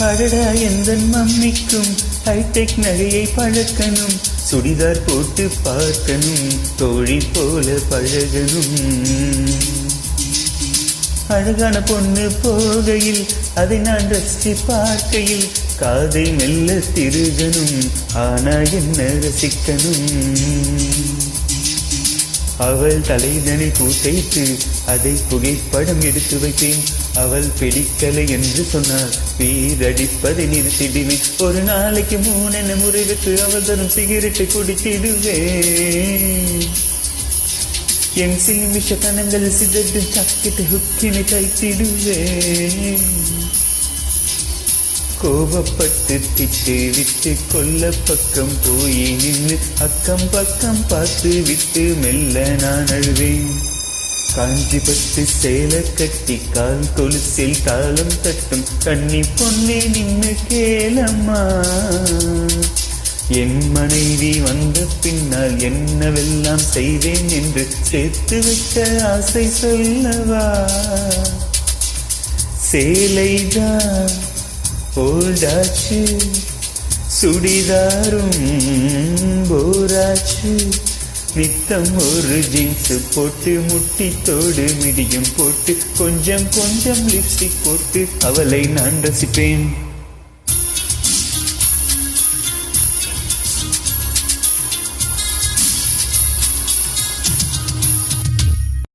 அடடா எந்தன் மம்மிக்கும் ஹைடெக் நகையை பழக்கணும், சுடிதார் போட்டு பார்க்கணும், தோழி போல பழகணும். அழகான பொண்ணு போகையில் அதை நான் ரசித்து பார்க்கையில் காதை மெல்ல திருகணும், ஆனா என்ன ரசிக்கணும். அவள் தலைதனை பூத்தைத்து அதை புகைப்படம் எடுத்து வைத்தேன். அவள் பிடிக்கலை என்று சொன்னார், வீரடிப்பதை நிறுத்திடுவேன். ஒரு நாளைக்கு 3 முறைக்கு அவள் தரும் சிகரெட்டை குடித்திடுவேன். என் சிலிமிஷ கணங்கள் சிதறு சக்கிட்டு ஹுக்கினை கைத்திடுவேன். கோபப்பட்டு திட்டு விட்டு கொல்ல பக்கம் போய் நின்று அக்கம் பக்கம் பார்த்து விட்டு மெல்ல நான் அழுவேன். காஞ்சி பட்டு சேல கட்டி கால் கொலுசில் காலம் தட்டும் கண்ணி பொன்னே நின்னு கேளம்மா. என் மனைவி வந்த பின்னால் என்னவெல்லாம் செய்வேன் என்று சேர்த்து வைத்த ஆசை சொல்லவா. சேலைதான் ஓல்டாச்சு, சுடிதாரும் போராச்சு, நித்தம் ஒரு ஜீன்ஸ் போட்டு முட்டித்தோடு மிடியும் போட்டு கொஞ்சம் கொஞ்சம் லிப்ஸ்டிக் போட்டு அவளை நான் ரசிப்பேன்.